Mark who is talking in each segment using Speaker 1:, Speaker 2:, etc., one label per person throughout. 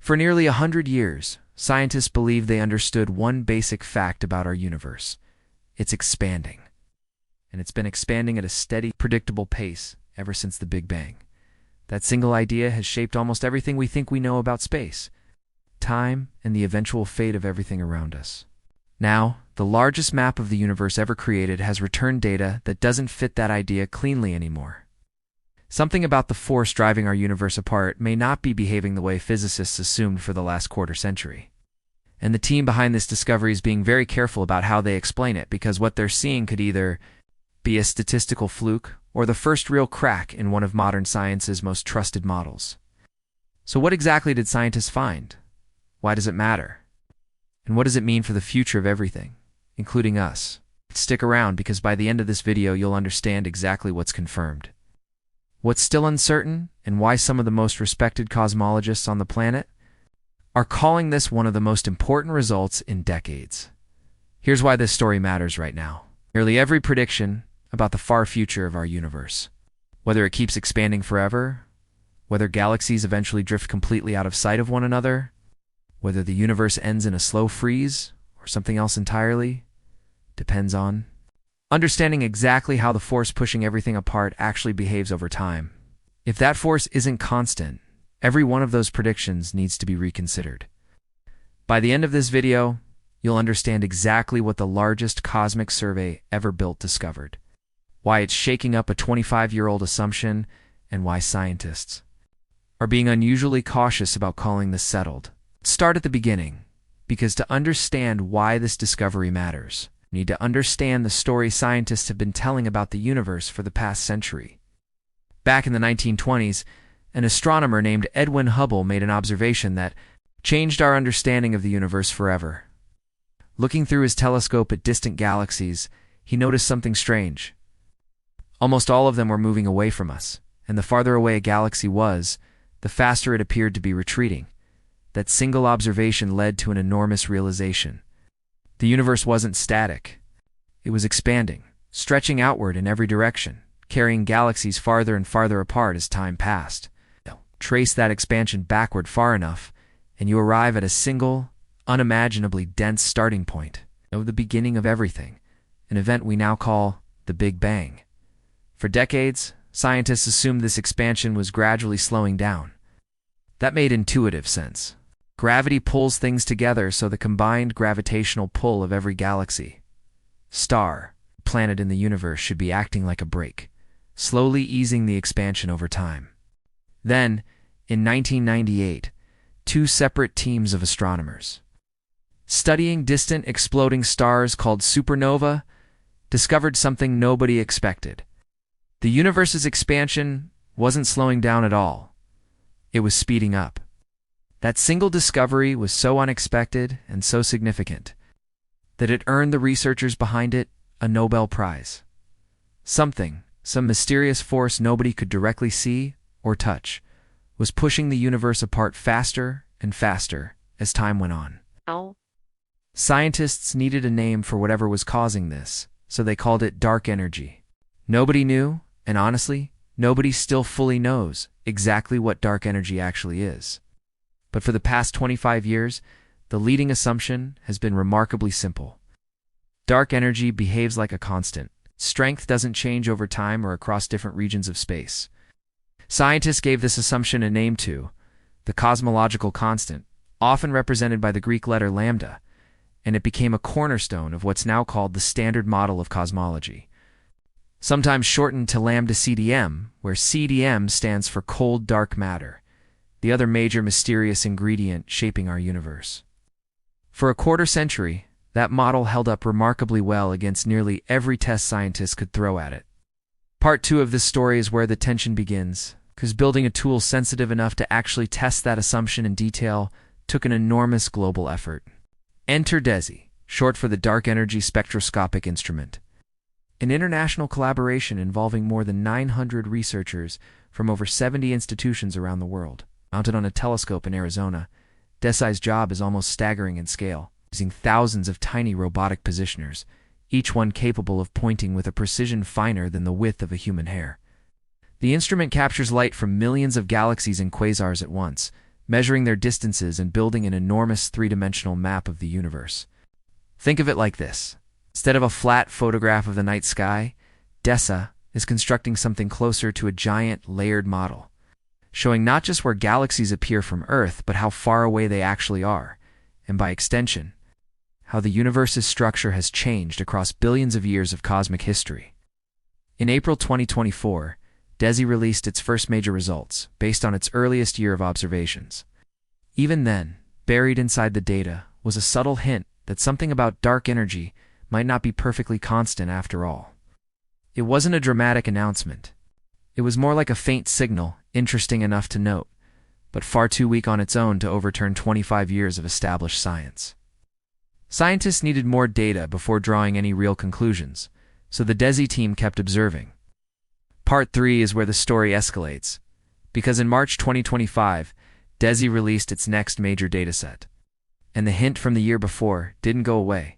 Speaker 1: For nearly 100 years, scientists believed they understood one basic fact about our universe. It's expanding. And it's been expanding at a steady, predictable pace ever since the Big Bang. That single idea has shaped almost everything we think we know about space, time, and the eventual fate of everything around us. Now, the largest map of the universe ever created has returned data that doesn't fit that idea cleanly anymore. Something about the force driving our universe apart may not be behaving the way physicists assumed for the last quarter century. And the team behind this discovery is being very careful about how they explain it, because what they're seeing could either be a statistical fluke or the first real crack in one of modern science's most trusted models. So what exactly did scientists find? Why does it matter? And what does it mean for the future of everything, including us? Stick around, because by the end of this video you'll understand exactly what's confirmed, what's still uncertain, and why some of the most respected cosmologists on the planet are calling this one of the most important results in decades. Here's why this story matters right now. Nearly every prediction about the far future of our universe, whether it keeps expanding forever, whether galaxies eventually drift completely out of sight of one another, whether the universe ends in a slow freeze or something else entirely, depends on understanding exactly how the force pushing everything apart actually behaves over time. If that force isn't constant, every one of those predictions needs to be reconsidered. By the end of this video, you'll understand exactly what the largest cosmic survey ever built discovered, why it's shaking up a 25-year-old assumption, and why scientists are being unusually cautious about calling this settled. Let's start at the beginning, because to understand why this discovery matters, you need to understand the story scientists have been telling about the universe for the past century. Back in the 1920s, an astronomer named Edwin Hubble made an observation that changed our understanding of the universe forever. Looking through his telescope at distant galaxies, he noticed something strange. Almost all of them were moving away from us, and the farther away a galaxy was, the faster it appeared to be retreating. That single observation led to an enormous realization. The universe wasn't static. It was expanding, stretching outward in every direction, carrying galaxies farther and farther apart as time passed. Trace that expansion backward far enough, and you arrive at a single, unimaginably dense starting point of the beginning of everything, an event we now call the Big Bang. For decades, scientists assumed this expansion was gradually slowing down. That made intuitive sense. Gravity pulls things together, so the combined gravitational pull of every galaxy, star, planet in the universe should be acting like a brake, slowly easing the expansion over time. Then, in 1998, two separate teams of astronomers, studying distant exploding stars called supernova, discovered something nobody expected. The universe's expansion wasn't slowing down at all. It was speeding up. That single discovery was so unexpected and so significant that it earned the researchers behind it a Nobel Prize. Some mysterious force nobody could directly see or touch, was pushing the universe apart faster and faster as time went on. Scientists needed a name for whatever was causing this, so they called it dark energy. Nobody knew, and honestly, nobody still fully knows exactly what dark energy actually is. But for the past 25 years, the leading assumption has been remarkably simple. Dark energy behaves like a constant. Strength doesn't change over time or across different regions of space. Scientists gave this assumption a name too, the cosmological constant, often represented by the Greek letter lambda, and it became a cornerstone of what's now called the standard model of cosmology, sometimes shortened to lambda CDM, where CDM stands for cold dark matter, the other major mysterious ingredient shaping our universe. For a quarter century, that model held up remarkably well against nearly every test scientists could throw at it. Part 2 of this story is where the tension begins, because building a tool sensitive enough to actually test that assumption in detail took an enormous global effort. Enter DESI, short for the Dark Energy Spectroscopic Instrument, an international collaboration involving more than 900 researchers from over 70 institutions around the world. Mounted on a telescope in Arizona, DESI's job is almost staggering in scale, using thousands of tiny robotic positioners, each one capable of pointing with a precision finer than the width of a human hair. The instrument captures light from millions of galaxies and quasars at once, measuring their distances and building an enormous three-dimensional map of the universe. Think of it like this. Instead of a flat photograph of the night sky, DESA is constructing something closer to a giant, layered model, showing not just where galaxies appear from Earth, but how far away they actually are, and by extension, how the universe's structure has changed across billions of years of cosmic history. In April 2024, DESI released its first major results, based on its earliest year of observations. Even then, buried inside the data was a subtle hint that something about dark energy might not be perfectly constant after all. It wasn't a dramatic announcement. It was more like a faint signal, interesting enough to note, but far too weak on its own to overturn 25 years of established science. Scientists needed more data before drawing any real conclusions, so the DESI team kept observing. Part 3 is where the story escalates, because in March 2025, DESI released its next major dataset, and the hint from the year before didn't go away.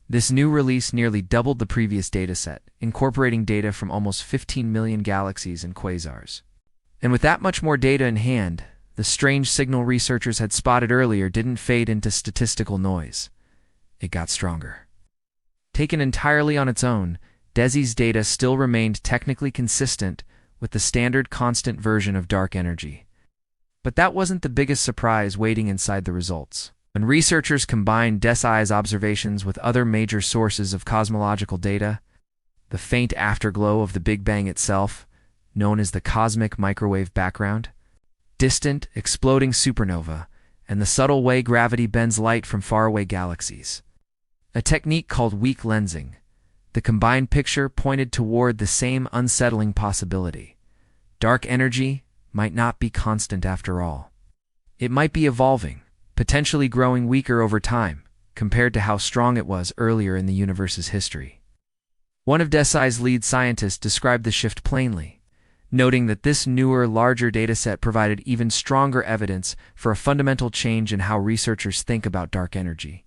Speaker 1: This new release nearly doubled the previous dataset, incorporating data from almost 15 million galaxies and quasars. And with that much more data in hand, the strange signal researchers had spotted earlier didn't fade into statistical noise. It got stronger. Taken entirely on its own, DESI's data still remained technically consistent with the standard constant version of dark energy. But that wasn't the biggest surprise waiting inside the results. When researchers combined DESI's observations with other major sources of cosmological data, the faint afterglow of the Big Bang itself, known as the cosmic microwave background, distant, exploding supernova, and the subtle way gravity bends light from faraway galaxies, a technique called weak lensing, the combined picture pointed toward the same unsettling possibility. Dark energy might not be constant after all. It might be evolving, potentially growing weaker over time, compared to how strong it was earlier in the universe's history. One of DESI's lead scientists described the shift plainly, noting that this newer, larger dataset provided even stronger evidence for a fundamental change in how researchers think about dark energy.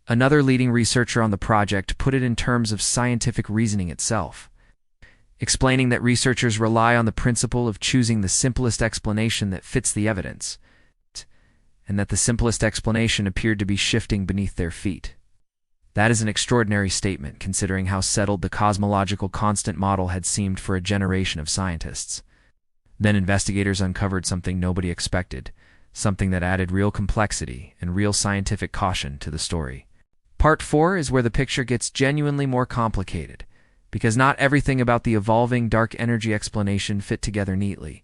Speaker 1: Another leading researcher on the project put it in terms of scientific reasoning itself, explaining that researchers rely on the principle of choosing the simplest explanation that fits the evidence, and that the simplest explanation appeared to be shifting beneath their feet. That is an extraordinary statement, considering how settled the cosmological constant model had seemed for a generation of scientists. Then investigators uncovered something nobody expected, something that added real complexity and real scientific caution to the story. Part 4 is where the picture gets genuinely more complicated, because not everything about the evolving dark energy explanation fit together neatly.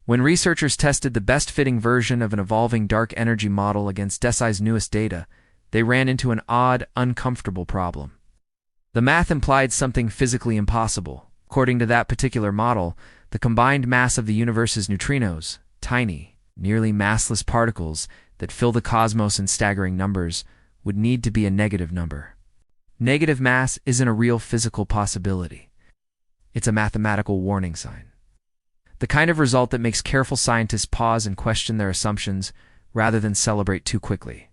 Speaker 1: When researchers tested the best-fitting version of an evolving dark energy model against DESI's newest data, they ran into an odd, uncomfortable problem. The math implied something physically impossible. According to that particular model, the combined mass of the universe's neutrinos, tiny, nearly massless particles that fill the cosmos in staggering numbers, would need to be a negative number. Negative mass isn't a real physical possibility. It's a mathematical warning sign. The kind of result that makes careful scientists pause and question their assumptions rather than celebrate too quickly.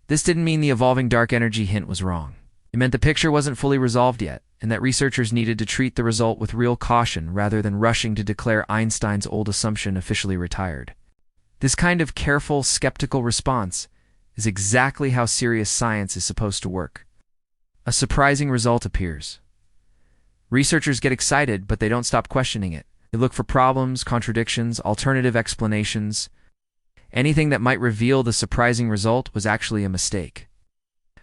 Speaker 1: This didn't mean the evolving dark energy hint was wrong. It meant the picture wasn't fully resolved yet, and that researchers needed to treat the result with real caution rather than rushing to declare Einstein's old assumption officially retired. This kind of careful, skeptical response is exactly how serious science is supposed to work. A surprising result appears. Researchers get excited, but they don't stop questioning it. They look for problems, contradictions, alternative explanations. Anything that might reveal the surprising result was actually a mistake.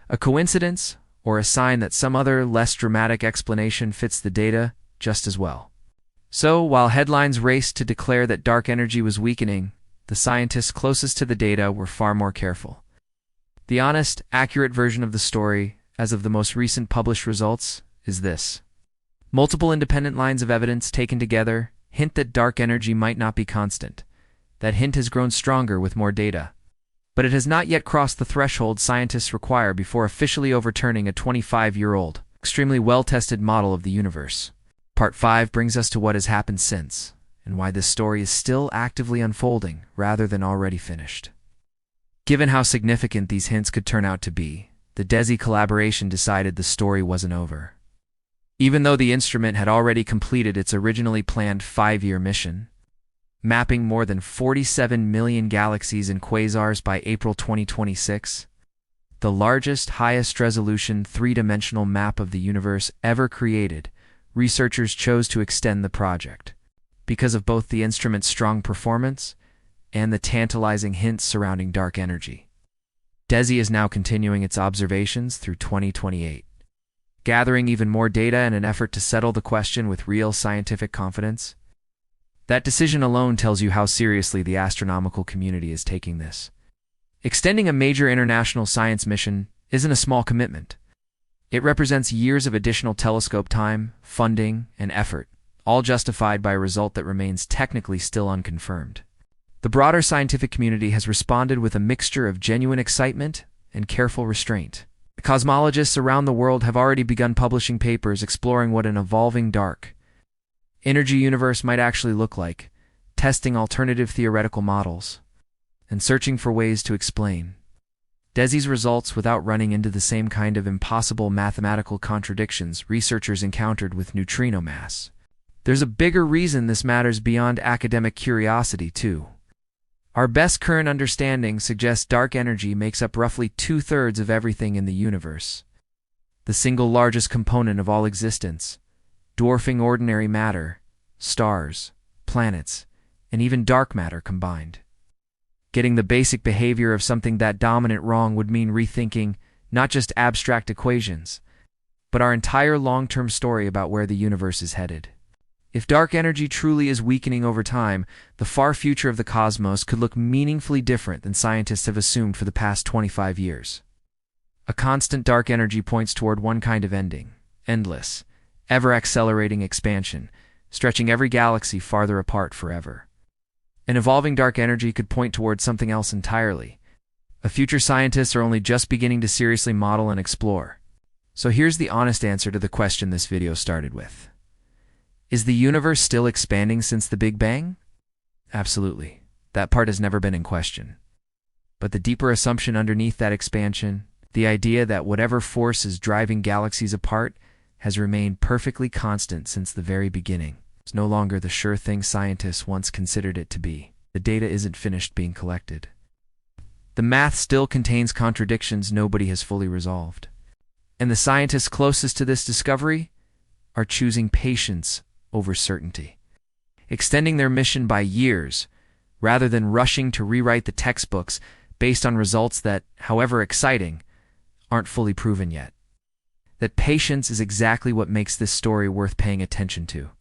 Speaker 1: A coincidence, or a sign that some other, less dramatic explanation fits the data just as well. So, while headlines raced to declare that dark energy was weakening, the scientists closest to the data were far more careful. The honest, accurate version of the story, as of the most recent published results, is this. Multiple independent lines of evidence taken together hint that dark energy might not be constant. That hint has grown stronger with more data. But it has not yet crossed the threshold scientists require before officially overturning a 25-year-old, extremely well-tested model of the universe. Part 5 brings us to what has happened since, and why this story is still actively unfolding rather than already finished. Given how significant these hints could turn out to be, the DESI collaboration decided the story wasn't over. Even though the instrument had already completed its originally planned 5-year mission, mapping more than 47 million galaxies and quasars by April 2026. The largest, highest-resolution, three-dimensional map of the universe ever created, researchers chose to extend the project because of both the instrument's strong performance and the tantalizing hints surrounding dark energy. DESI is now continuing its observations through 2028, gathering even more data in an effort to settle the question with real scientific confidence. That decision alone tells you how seriously the astronomical community is taking this. Extending a major international science mission isn't a small commitment. It represents years of additional telescope time, funding, and effort, all justified by a result that remains technically still unconfirmed. The broader scientific community has responded with a mixture of genuine excitement and careful restraint. Cosmologists around the world have already begun publishing papers exploring what an evolving dark energy universe might actually look like, testing alternative theoretical models, and searching for ways to explain DESI's results without running into the same kind of impossible mathematical contradictions researchers encountered with neutrino mass. There's a bigger reason this matters beyond academic curiosity, too. Our best current understanding suggests dark energy makes up roughly 2/3 of everything in the universe, the single largest component of all existence, dwarfing ordinary matter, stars, planets, and even dark matter combined. Getting the basic behavior of something that dominant wrong would mean rethinking not just abstract equations, but our entire long-term story about where the universe is headed. If dark energy truly is weakening over time, the far future of the cosmos could look meaningfully different than scientists have assumed for the past 25 years. A constant dark energy points toward one kind of ending: endless, ever-accelerating expansion, stretching every galaxy farther apart forever. An evolving dark energy could point towards something else entirely, a future scientists are only just beginning to seriously model and explore. So here's the honest answer to the question this video started with. Is the universe still expanding since the Big Bang? Absolutely. That part has never been in question. But the deeper assumption underneath that expansion, the idea that whatever force is driving galaxies apart, has remained perfectly constant since the very beginning. It's no longer the sure thing scientists once considered it to be. The data isn't finished being collected. The math still contains contradictions nobody has fully resolved. And the scientists closest to this discovery are choosing patience over certainty, extending their mission by years, rather than rushing to rewrite the textbooks based on results that, however exciting, aren't fully proven yet. That patience is exactly what makes this story worth paying attention to.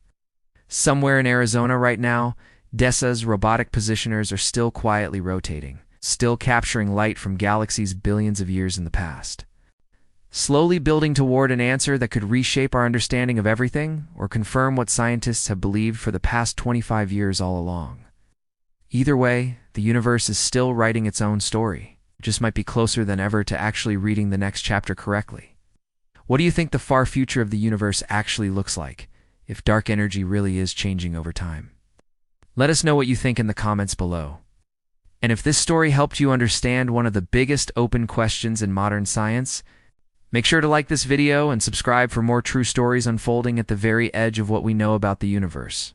Speaker 1: Somewhere in Arizona right now, DESI's robotic positioners are still quietly rotating, still capturing light from galaxies billions of years in the past, slowly building toward an answer that could reshape our understanding of everything or confirm what scientists have believed for the past 25 years all along. Either way, the universe is still writing its own story. It just might be closer than ever to actually reading the next chapter correctly. What do you think the far future of the universe actually looks like, if dark energy really is changing over time? Let us know what you think in the comments below. And if this story helped you understand one of the biggest open questions in modern science, make sure to like this video and subscribe for more true stories unfolding at the very edge of what we know about the universe.